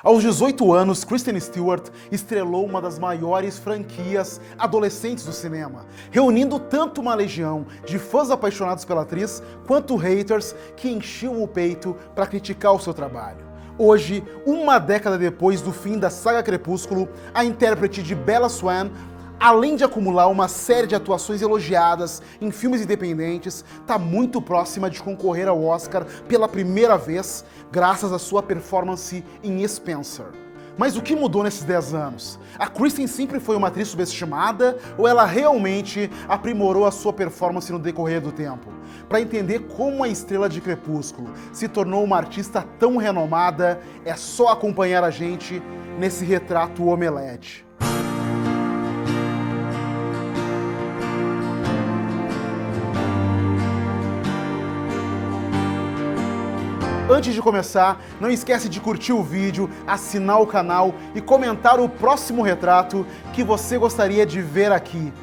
Aos 18 anos, Kristen Stewart estrelou uma das maiores franquias adolescentes do cinema, reunindo tanto uma legião de fãs apaixonados pela atriz, quanto haters que enchiam o peito para criticar o seu trabalho. Hoje, uma década depois do fim da saga Crepúsculo, a intérprete de Bella Swan, além de acumular uma série de atuações elogiadas em filmes independentes, está muito próxima de concorrer ao Oscar pela primeira vez, graças à sua performance em Spencer. Mas o que mudou nesses 10 anos? A Kristen sempre foi uma atriz subestimada ou ela realmente aprimorou a sua performance no decorrer do tempo? Para entender como a estrela de Crepúsculo se tornou uma artista tão renomada, é só acompanhar a gente nesse retrato Omelete. Antes de começar, não esquece de curtir o vídeo, assinar o canal e comentar o próximo retrato que você gostaria de ver aqui.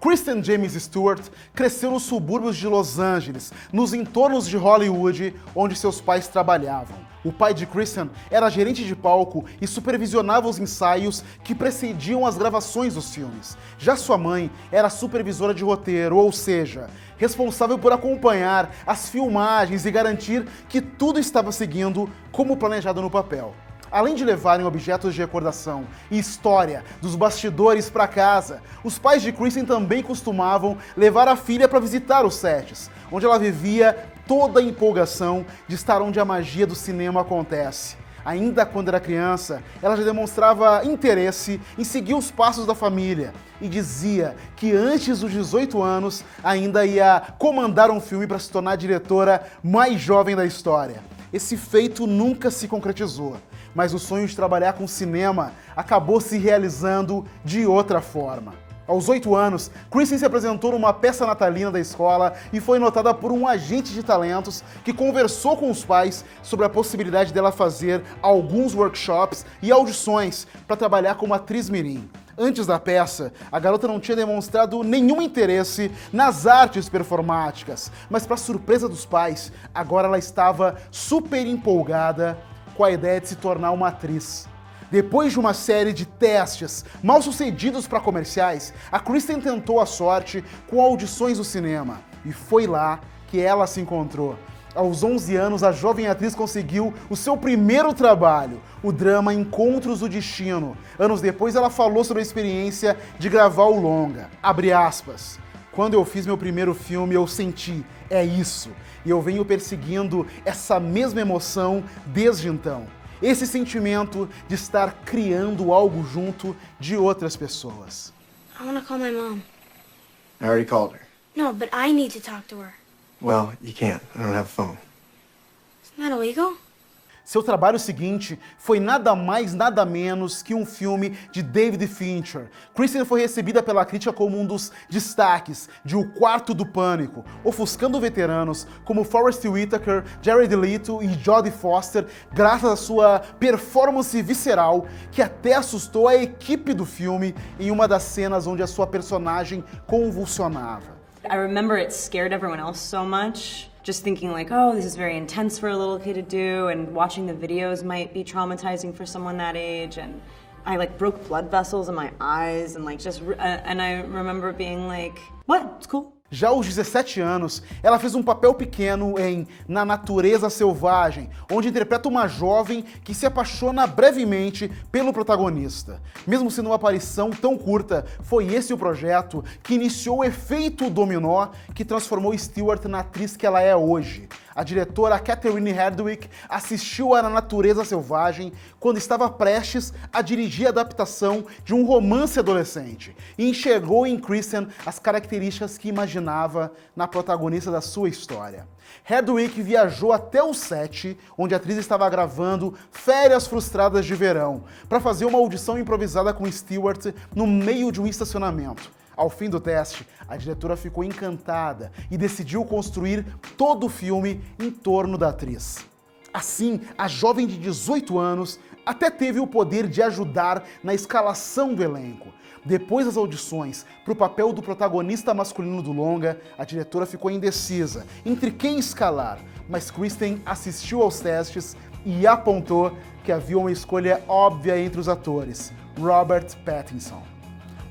Kristen James Stewart cresceu nos subúrbios de Los Angeles, nos entornos de Hollywood, onde seus pais trabalhavam. O pai de Kristen era gerente de palco e supervisionava os ensaios que precediam as gravações dos filmes. Já sua mãe era supervisora de roteiro, ou seja, responsável por acompanhar as filmagens e garantir que tudo estava seguindo como planejado no papel. Além de levarem objetos de recordação e história dos bastidores para casa, os pais de Kristen também costumavam levar a filha para visitar os sets, onde ela vivia toda a empolgação de estar onde a magia do cinema acontece. Ainda quando era criança, ela já demonstrava interesse em seguir os passos da família e dizia que antes dos 18 anos ainda ia comandar um filme para se tornar a diretora mais jovem da história. Esse feito nunca se concretizou, mas o sonho de trabalhar com cinema acabou se realizando de outra forma. Aos 8 anos, Kristen se apresentou numa peça natalina da escola e foi notada por um agente de talentos que conversou com os pais sobre a possibilidade dela fazer alguns workshops e audições para trabalhar como atriz mirim. Antes da peça, a garota não tinha demonstrado nenhum interesse nas artes performáticas, mas para surpresa dos pais, agora ela estava super empolgada com a ideia de se tornar uma atriz. Depois de uma série de testes mal sucedidos para comerciais, a Kristen tentou a sorte com audições do cinema, e foi lá que ela se encontrou. Aos 11 anos, a jovem atriz conseguiu o seu primeiro trabalho, o drama Encontros do Destino. Anos depois, ela falou sobre a experiência de gravar o longa. Abre aspas. Quando eu fiz meu primeiro filme, eu senti, é isso. E eu venho perseguindo essa mesma emoção desde então. Esse sentimento de estar criando algo junto de outras pessoas. I want to call my mom. I already called her. No, but I need to talk to her. Well, you can't. I don't have a phone. Isn't that illegal? Seu trabalho seguinte foi nada mais, nada menos que um filme de David Fincher. Kristen foi recebida pela crítica como um dos destaques de O Quarto do Pânico, ofuscando veteranos como Forest Whitaker, Jared Leto e Jodie Foster, graças à sua performance visceral, que até assustou a equipe do filme em uma das cenas onde a sua personagem convulsionava. I remember it scared everyone else so much. Just thinking like, oh, this is very intense for a little kid to do, and watching the videos might be traumatizing for someone that age, and I like broke blood vessels in my eyes, and like and I remember being like, what? It's cool. Já aos 17 anos, ela fez um papel pequeno em Na Natureza Selvagem, onde interpreta uma jovem que se apaixona brevemente pelo protagonista. Mesmo sendo uma aparição tão curta, foi esse o projeto que iniciou o efeito dominó que transformou Stewart na atriz que ela é hoje. A diretora Catherine Hardwicke assistiu a Na Natureza Selvagem quando estava prestes a dirigir a adaptação de um romance adolescente e enxergou em Kristen as características que imaginava na protagonista da sua história. Hardwicke viajou até o set onde a atriz estava gravando Férias Frustradas de Verão para fazer uma audição improvisada com Stewart no meio de um estacionamento. Ao fim do teste, a diretora ficou encantada e decidiu construir todo o filme em torno da atriz. Assim, a jovem de 18 anos até teve o poder de ajudar na escalação do elenco. Depois das audições para o papel do protagonista masculino do longa, a diretora ficou indecisa entre quem escalar, mas Kristen assistiu aos testes, e apontou que havia uma escolha óbvia entre os atores, Robert Pattinson.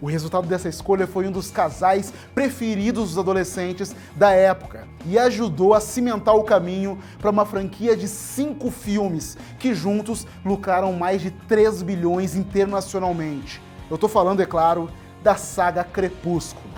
O resultado dessa escolha foi um dos casais preferidos dos adolescentes da época e ajudou a cimentar o caminho para uma franquia de 5 filmes que juntos lucraram mais de 3 bilhões internacionalmente. Eu tô falando, é claro, da saga Crepúsculo.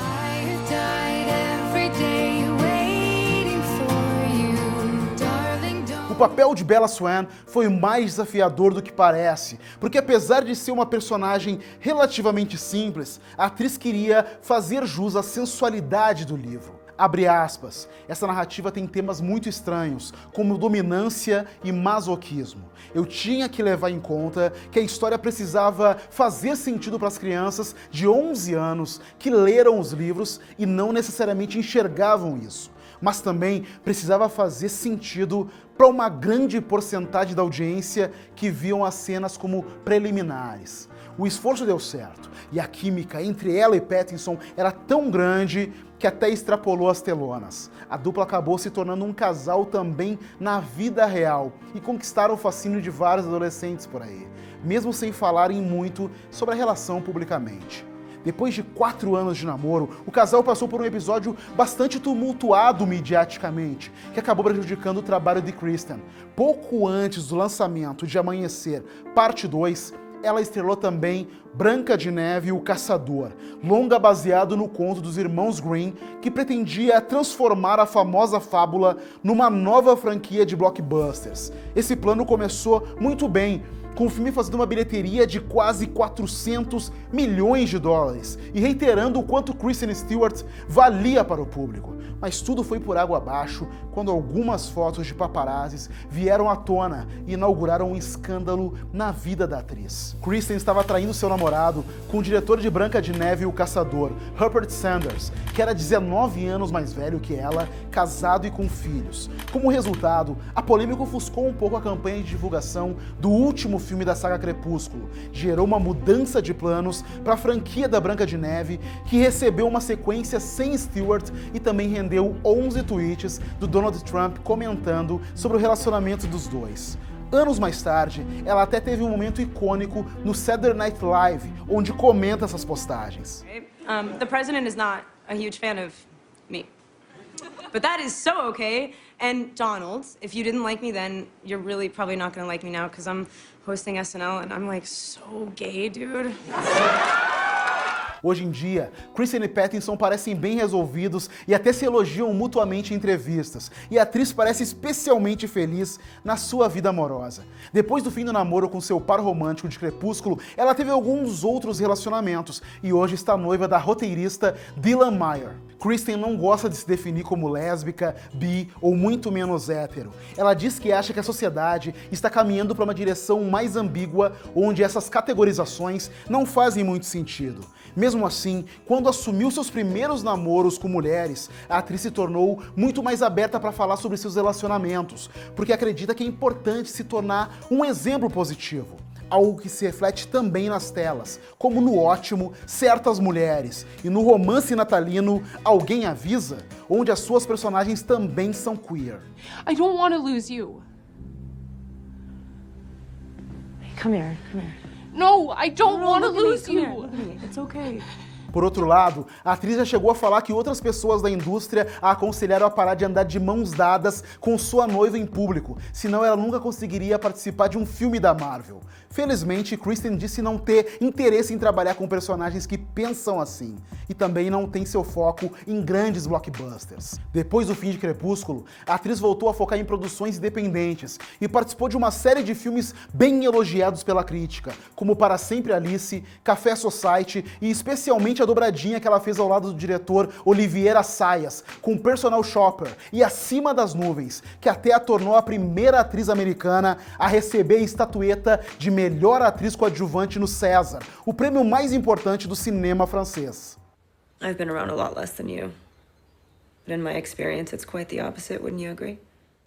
O papel de Bella Swan foi mais desafiador do que parece, porque apesar de ser uma personagem relativamente simples, a atriz queria fazer jus à sensualidade do livro. Abre aspas, essa narrativa tem temas muito estranhos, como dominância e masoquismo. Eu tinha que levar em conta que a história precisava fazer sentido para as crianças de 11 anos que leram os livros e não necessariamente enxergavam isso. Mas também precisava fazer sentido para uma grande porcentagem da audiência que viam as cenas como preliminares. O esforço deu certo, e a química entre ela e Pattinson era tão grande que até extrapolou as telonas. A dupla acabou se tornando um casal também na vida real, e conquistaram o fascínio de vários adolescentes por aí, mesmo sem falarem muito sobre a relação publicamente. Depois de 4 anos de namoro, o casal passou por um episódio bastante tumultuado mediaticamente, que acabou prejudicando o trabalho de Kristen. Pouco antes do lançamento de Amanhecer, parte 2, ela estrelou também Branca de Neve e o Caçador, longa baseado no conto dos irmãos Grimm, que pretendia transformar a famosa fábula numa nova franquia de blockbusters. Esse plano começou muito bem, com o filme fazendo uma bilheteria de quase 400 milhões de dólares e reiterando o quanto Kristen Stewart valia para o público. Mas tudo foi por água abaixo quando algumas fotos de paparazzis vieram à tona e inauguraram um escândalo na vida da atriz. Kristen estava traindo seu namorado com o diretor de Branca de Neve e o Caçador, Rupert Sanders, que era 19 anos mais velho que ela, casado e com filhos. Como resultado, a polêmica ofuscou um pouco a campanha de divulgação do último filme da saga Crepúsculo, gerou uma mudança de planos para a franquia da Branca de Neve, que recebeu uma sequência sem Stewart e também rendeu 11 tweets do Donald Trump comentando sobre o relacionamento dos dois. Anos mais tarde, ela até teve um momento icônico no Saturday Night Live, onde comenta essas postagens. The president is not a huge fan of me. But that is so okay. And Donald, if you didn't like me then, you're really probably not gonna like me now because I'm hosting SNL and I'm like so gay, dude. Hoje em dia, Kristen e Pattinson parecem bem resolvidos e até se elogiam mutuamente em entrevistas, e a atriz parece especialmente feliz na sua vida amorosa. Depois do fim do namoro com seu par romântico de Crepúsculo, ela teve alguns outros relacionamentos e hoje está noiva da roteirista Dylan Meyer. Kristen não gosta de se definir como lésbica, bi ou muito menos hétero. Ela diz que acha que a sociedade está caminhando para uma direção mais ambígua, onde essas categorizações não fazem muito sentido. Mesmo assim, quando assumiu seus primeiros namoros com mulheres, a atriz se tornou muito mais aberta para falar sobre seus relacionamentos, porque acredita que é importante se tornar um exemplo positivo. Algo que se reflete também nas telas, como no ótimo Certas Mulheres e no romance natalino Alguém Avisa, onde as suas personagens também são queer. I don't want to lose you. Come here, come here. No, I don't want to look at me, lose come here, you. look at me. It's okay. Por outro lado, a atriz já chegou a falar que outras pessoas da indústria a aconselharam a parar de andar de mãos dadas com sua noiva em público, senão ela nunca conseguiria participar de um filme da Marvel. Felizmente, Kristen disse não ter interesse em trabalhar com personagens que pensam assim, e também não tem seu foco em grandes blockbusters. Depois do fim de Crepúsculo, a atriz voltou a focar em produções independentes e participou de uma série de filmes bem elogiados pela crítica, como Para Sempre Alice, Café Society e especialmente a dobradinha que ela fez ao lado do diretor Olivier Assayas, com Personal Shopper e Acima das Nuvens, que até a tornou a primeira atriz americana a receber a estatueta de melhor atriz coadjuvante no César, o prêmio mais importante do cinema francês. I've been around a lot less than you. But in my experience, it's quite the opposite, wouldn't you agree?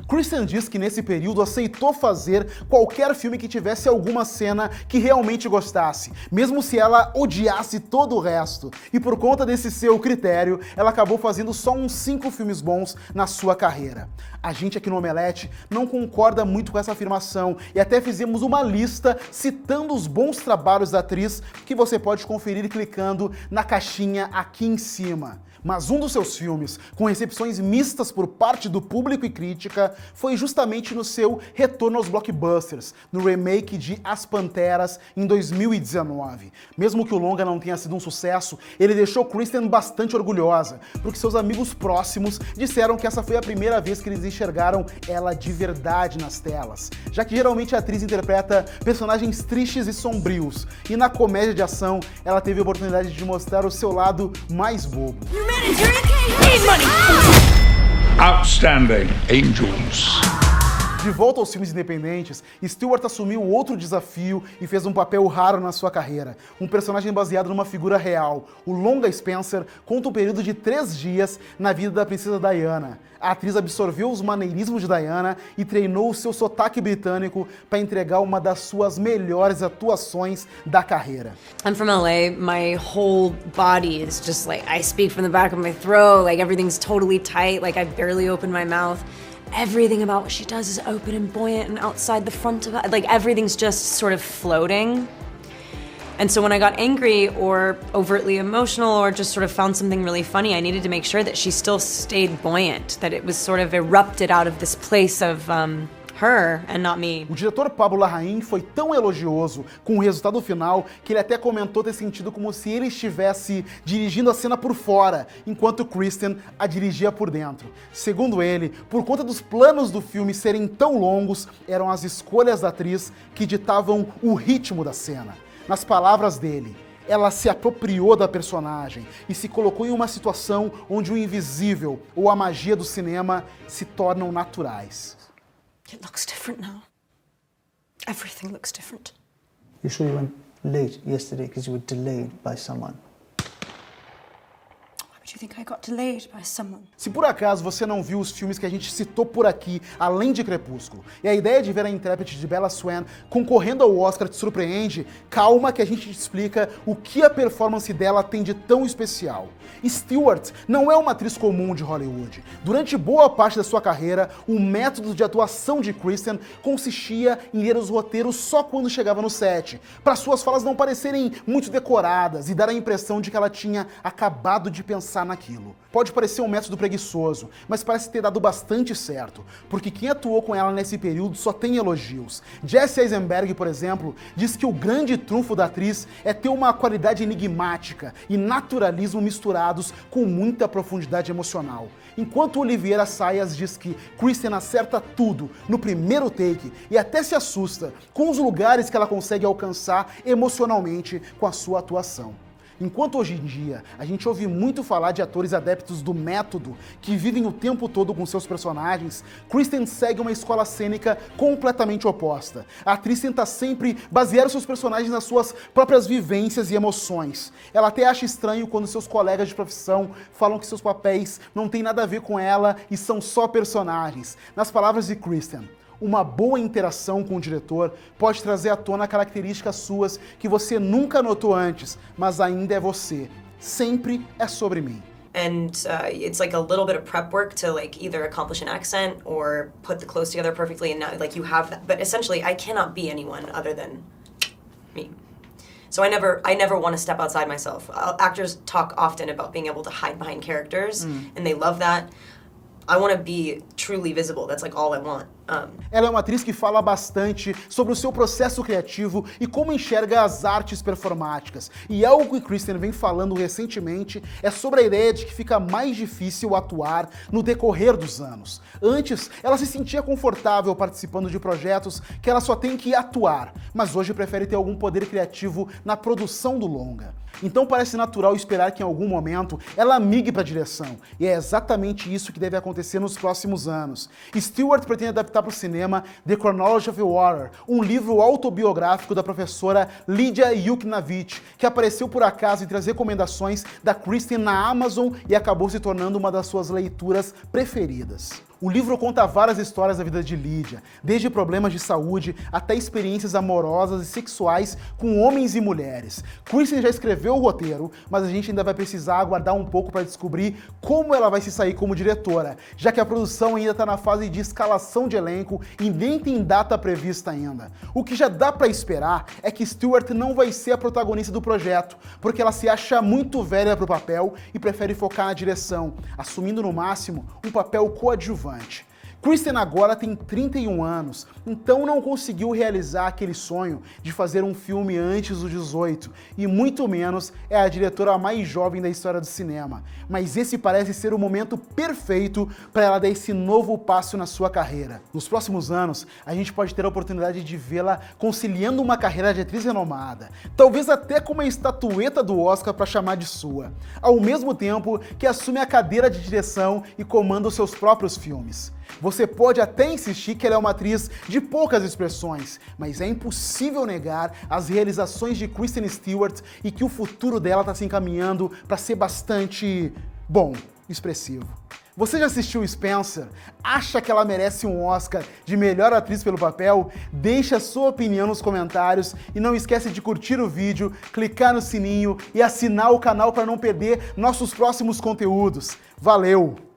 Kristen diz que nesse período aceitou fazer qualquer filme que tivesse alguma cena que realmente gostasse, mesmo se ela odiasse todo o resto. E por conta desse seu critério, ela acabou fazendo só uns 5 filmes bons na sua carreira. A gente aqui no Omelete não concorda muito com essa afirmação e até fizemos uma lista citando os bons trabalhos da atriz que você pode conferir clicando na caixinha aqui em cima. Mas um dos seus filmes, com recepções mistas por parte do público e crítica, foi justamente no seu retorno aos blockbusters, no remake de As Panteras, em 2019. Mesmo que o longa não tenha sido um sucesso, ele deixou Kristen bastante orgulhosa, porque seus amigos próximos disseram que essa foi a primeira vez que eles enxergaram ela de verdade nas telas, já que geralmente a atriz interpreta personagens tristes e sombrios, e na comédia de ação, ela teve a oportunidade de mostrar o seu lado mais bobo. Outstanding Angels. De volta aos filmes independentes, Stewart assumiu outro desafio e fez um papel raro na sua carreira. Um personagem baseado numa figura real. O longa Spencer conta um período de 3 dias na vida da princesa Diana. A atriz absorveu os maneirismos de Diana e treinou o seu sotaque britânico para entregar uma das suas melhores atuações da carreira. I'm from LA. My whole body is just like, I speak from the back of my throat, like everything's totally tight, like I barely open my mouth. Everything about what she does is open and buoyant and outside the front of it, like everything's just sort of floating. And so when I got angry or overtly emotional or just sort of found something really funny, I needed to make sure that she still stayed buoyant, that it was sort of erupted out of this place of her and not me. O diretor Pablo Larraín foi tão elogioso com o resultado final que ele até comentou ter sentido como se ele estivesse dirigindo a cena por fora, enquanto Kristen a dirigia por dentro. Segundo ele, por conta dos planos do filme serem tão longos, eram as escolhas da atriz que ditavam o ritmo da cena. Nas palavras dele, ela se apropriou da personagem e se colocou em uma situação onde o invisível ou a magia do cinema se tornam naturais. It looks different now. Everything looks different. You sure you went late yesterday because you were delayed by someone? Why would you think I got delayed by someone? Se por acaso você não viu os filmes que a gente citou por aqui, além de Crepúsculo, e a ideia de ver a intérprete de Bella Swan concorrendo ao Oscar te surpreende, calma que a gente te explica o que a performance dela tem de tão especial. Stewart não é uma atriz comum de Hollywood. Durante boa parte da sua carreira, o método de atuação de Kristen consistia em ler os roteiros só quando chegava no set, para suas falas não parecerem muito decoradas e dar a impressão de que ela tinha acabado de pensar naquilo. Pode parecer um método preguiçoso, mas parece ter dado bastante certo, porque quem atuou com ela nesse período só tem elogios. Jesse Eisenberg, por exemplo, diz que o grande trunfo da atriz é ter uma qualidade enigmática e naturalismo misturados com muita profundidade emocional. Enquanto Oliviera Sayas diz que Kristen acerta tudo no primeiro take e até se assusta com os lugares que ela consegue alcançar emocionalmente com a sua atuação. Enquanto hoje em dia a gente ouve muito falar de atores adeptos do método que vivem o tempo todo com seus personagens, Kristen segue uma escola cênica completamente oposta. A atriz tenta sempre basear os seus personagens nas suas próprias vivências e emoções. Ela até acha estranho quando seus colegas de profissão falam que seus papéis não têm nada a ver com ela e são só personagens. Nas palavras de Kristen, uma boa interação com o diretor pode trazer à tona características suas que você nunca notou antes, mas ainda é você. Sempre é sobre mim. And it's like a little bit of prep work to like either accomplish an accent or put the clothes together perfectly, and now like you have that. But essentially, I cannot be anyone other than me. So I never want to step outside myself. Actors talk often about being able to hide behind characters, and they love that. I want to be truly visible. That's like all I want. Ela é uma atriz que fala bastante sobre o seu processo criativo e como enxerga as artes performáticas. E algo que Kristen vem falando recentemente é sobre a ideia de que fica mais difícil atuar no decorrer dos anos. Antes, ela se sentia confortável participando de projetos que ela só tem que atuar, mas hoje prefere ter algum poder criativo na produção do longa. Então parece natural esperar que em algum momento ela migre para a direção, e é exatamente isso que deve acontecer nos próximos anos. Stewart pretende adaptar para o cinema The Chronology of Water, um livro autobiográfico da professora Lidia Yuknavitch, que apareceu por acaso entre as recomendações da Kristen na Amazon e acabou se tornando uma das suas leituras preferidas. O livro conta várias histórias da vida de Lydia, desde problemas de saúde até experiências amorosas e sexuais com homens e mulheres. Kristen já escreveu o roteiro, mas a gente ainda vai precisar aguardar um pouco para descobrir como ela vai se sair como diretora, já que a produção ainda está na fase de escalação de elenco e nem tem data prevista ainda. O que já dá para esperar é que Stewart não vai ser a protagonista do projeto, porque ela se acha muito velha para o papel e prefere focar na direção, assumindo no máximo um papel coadjuvante. Kristen agora tem 31 anos, então não conseguiu realizar aquele sonho de fazer um filme antes dos 18, e muito menos é a diretora mais jovem da história do cinema. Mas esse parece ser o momento perfeito para ela dar esse novo passo na sua carreira. Nos próximos anos, a gente pode ter a oportunidade de vê-la conciliando uma carreira de atriz renomada, talvez até com uma estatueta do Oscar para chamar de sua, ao mesmo tempo que assume a cadeira de direção e comanda os seus próprios filmes. Você pode até insistir que ela é uma atriz de poucas expressões, mas é impossível negar as realizações de Kristen Stewart e que o futuro dela está se encaminhando para ser bastante, bom, expressivo. Você já assistiu Spencer? Acha que ela merece um Oscar de melhor atriz pelo papel? Deixa a sua opinião nos comentários e não esquece de curtir o vídeo, clicar no sininho e assinar o canal para não perder nossos próximos conteúdos. Valeu!